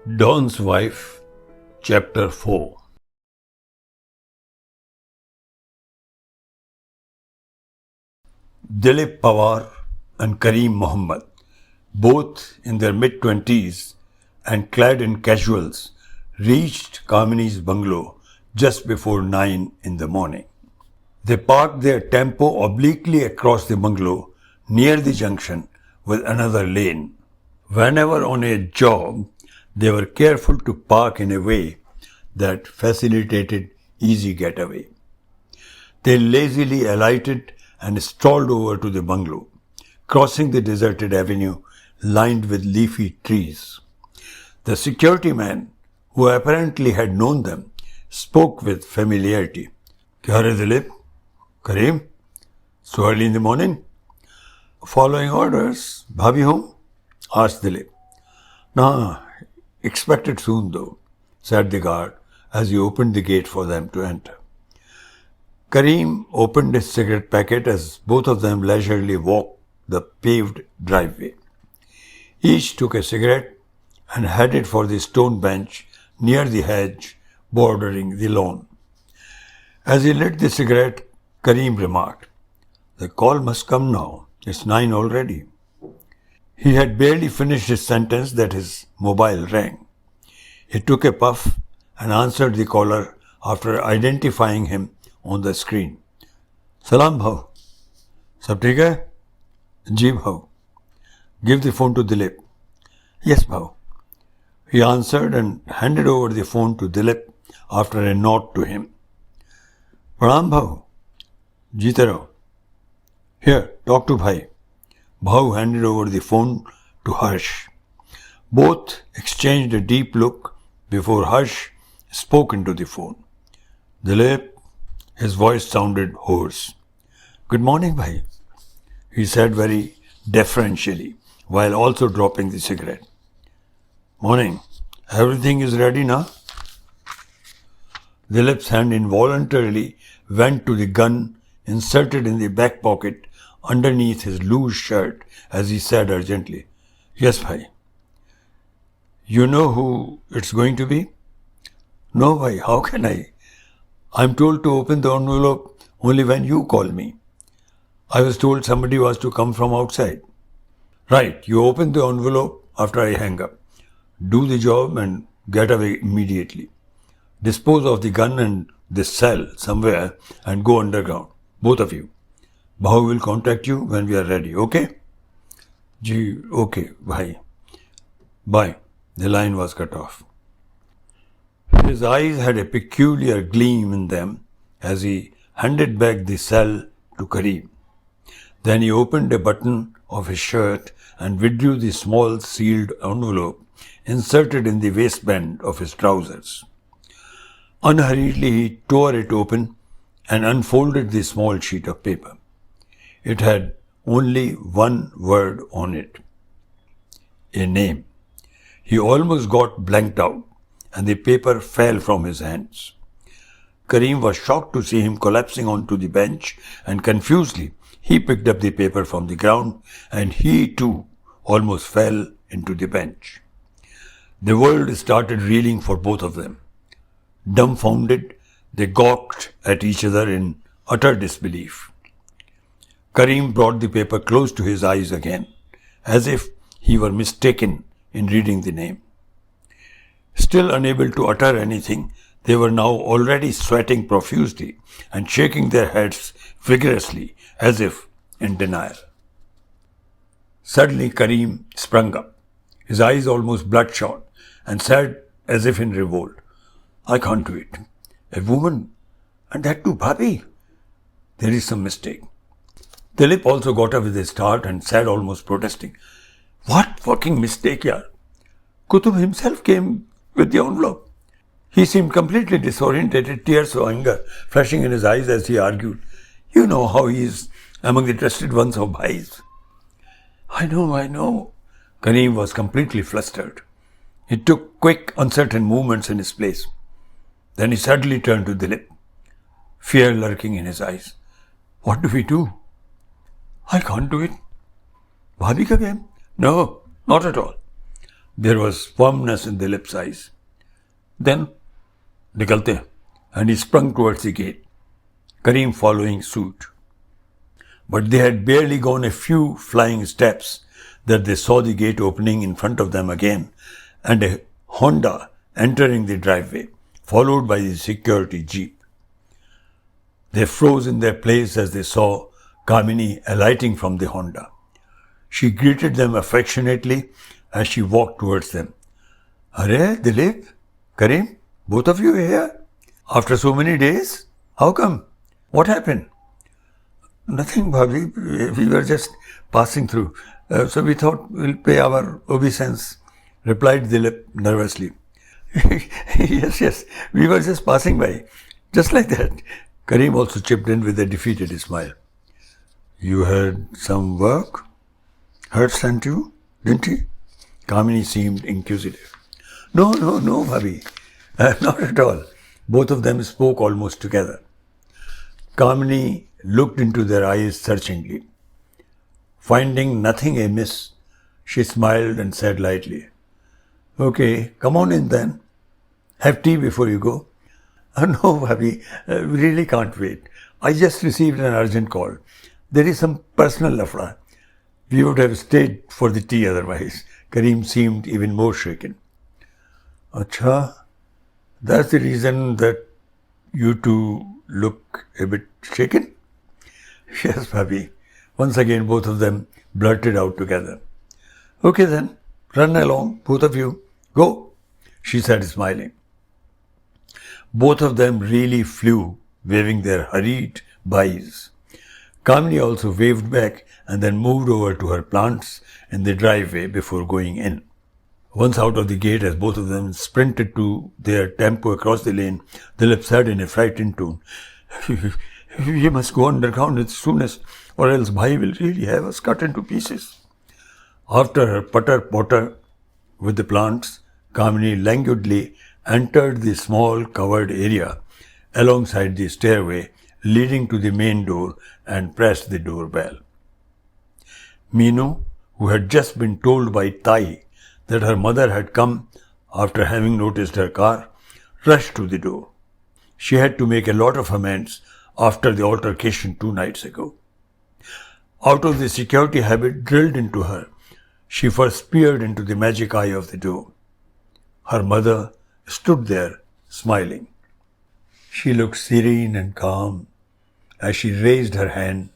Don's Wife, Chapter 4. Dilip Pawar and Kareem Mohammed, both in their mid-20s and clad in casuals, reached Kamini's bungalow just before 9 in the morning. They parked their tempo obliquely across the bungalow near the junction with another lane. Whenever on a job, they were careful to park in a way that facilitated easy getaway. They lazily alighted and strolled over to the bungalow, crossing the deserted avenue lined with leafy trees. The security man, who apparently had known them, spoke with familiarity. "Kya hai Dilip? Kareem? So early in the morning?" "Following orders. Bhabhi home?" asked Dilip. "Nah, expected soon though," said the guard as he opened the gate for them to enter. Kareem opened his cigarette packet as both of them leisurely walked the paved driveway. Each took a cigarette and headed for the stone bench near the hedge bordering the lawn. As he lit the cigarette, Kareem remarked, "The call must come now. It's 9 already." He had barely finished his sentence that his mobile rang. He took a puff and answered the caller after identifying him on the screen. "Salam bhav." "Sab theek hai?" "Ji bhav." "Give the phone to Dilip." "Yes bhav." He answered and handed over the phone to Dilip after a nod to him. "Pranam bhav." "Jeete raho." "Here, talk to bhai." Bhav handed over the phone to Harsh. Both exchanged a deep look before Harsh spoke into the phone. "Dilip," his voice sounded hoarse. "Good morning, bhai," he said very deferentially, while also dropping the cigarette. "Morning. Everything is ready now?" Dilip's hand involuntarily went to the gun inserted in the back pocket underneath his loose shirt as he said urgently, "Yes, bhai." "You know who it's going to be?" "No, bhai, how can I? I'm told to open the envelope only when you call me. I was told somebody was to come from outside." "Right, you open the envelope after I hang up. Do the job and get away immediately. Dispose of the gun and this cell somewhere and go underground. Both of you. Bhav will contact you when we are ready, okay?" "Ji, okay, bhai." "Bye." The line was cut off. His eyes had a peculiar gleam in them as he handed back the cell to Kareem. Then he opened a button of his shirt and withdrew the small sealed envelope inserted in the waistband of his trousers. Unhurriedly he tore it open and unfolded the small sheet of paper. It had only one word on it. A name. He almost got blanked out, and the paper fell from his hands. Kareem was shocked to see him collapsing onto the bench, and confusedly he picked up the paper from the ground, and he too almost fell into the bench. The world started reeling for both of them. Dumbfounded, they gawked at each other in utter disbelief. Kareem brought the paper close to his eyes again, as if he were mistaken in reading the name. Still unable to utter anything, they were now already sweating profusely and shaking their heads vigorously as if in denial. Suddenly Kareem sprung up, his eyes almost bloodshot, and said as if in revolt, "I can't do it. A woman, and that too bhabhi. There is some mistake." Dilip also got up with a start and said almost protesting, "What fucking mistake, yaar? Kutub himself came with the envelope." He seemed completely disorientated, tears of anger flashing in his eyes as he argued, "You know how he is among the trusted ones of bhais." I know. Kareem was completely flustered. He took quick, uncertain movements in his place. Then he suddenly turned to Dilip, fear lurking in his eyes. "What do we do?" "I can't do it." "Bhabhi ka game?" "No, not at all." There was firmness in the lips' eyes. Then, nikalte, and he sprung towards the gate, Karim following suit. But they had barely gone a few flying steps that they saw the gate opening in front of them again and a Honda entering the driveway, followed by the security jeep. They froze in their place as they saw Kamini alighting from the Honda. She greeted them affectionately as she walked towards them. Arey, Dilip, Karim, both of you here? After so many days? How come? What happened? Nothing, Bhabhi. We were just passing through. So we thought we'll pay our obeisance, replied Dilip nervously. Yes, we were just passing by. Just like that. Karim also chipped in with a defeated smile. You had some work? Hurt sent you, didn't he? Kamini seemed inquisitive. No, Bhabhi. Not at all. Both of them spoke almost together. Kamini looked into their eyes searchingly. Finding nothing amiss, she smiled and said lightly, Okay, come on in then. Have tea before you go. No, Bhabhi, we really can't wait. I just received an urgent call. There is some personal lafra. We would have stayed for the tea otherwise. Karim seemed even more shaken. Acha, that's the reason that you two look a bit shaken? Yes, Bhabhi. Once again, both of them blurted out together. Okay then, run along, both of you. Go, she said, smiling. Both of them really flew, waving their hurried byes. Kamini also waved back and then moved over to her plants in the driveway before going in. Once out of the gate, as both of them sprinted to their tempo across the lane, Dilip said in a frightened tone, We must go underground as soon as, or else Bhai will really have us cut into pieces. After her putter-potter with the plants, Kamini languidly entered the small covered area alongside the stairway leading to the main door and pressed the doorbell. Meenu, who had just been told by Tai that her mother had come after having noticed her car, rushed to the door. She had to make a lot of amends after the altercation 2 nights ago. Out of the security habit drilled into her, she first peered into the magic eye of the door. Her mother stood there, smiling. She looked serene and calm as she raised her hand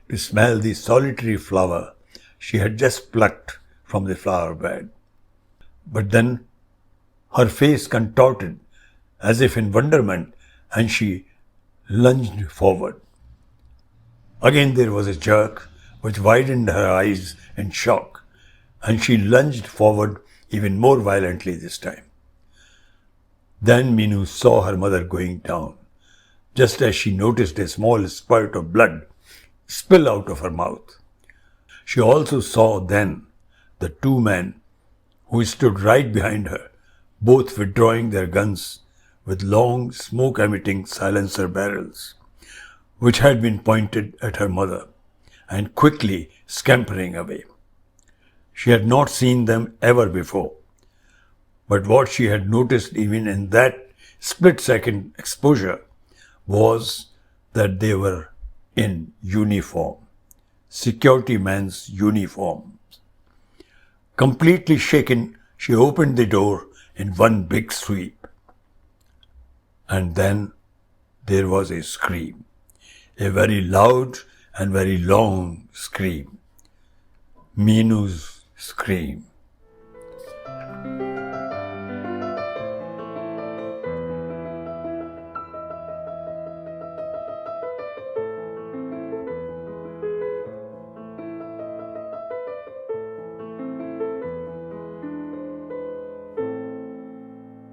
to smell the solitary flower she had just plucked from the flower bed. But then her face contorted as if in wonderment, and she lunged forward. Again there was a jerk which widened her eyes in shock, and she lunged forward even more violently this time. Then Meenu saw her mother going down, just as she noticed a small spurt of blood spill out of her mouth. She also saw then the 2 men who stood right behind her, both withdrawing their guns with long smoke-emitting silencer barrels, which had been pointed at her mother, and quickly scampering away. She had not seen them ever before, but what she had noticed even in that split-second exposure was that they were in uniform, security men's uniform. Completely shaken, she opened the door in one big sweep. And then there was a scream, a very loud and very long scream. Meenu's scream.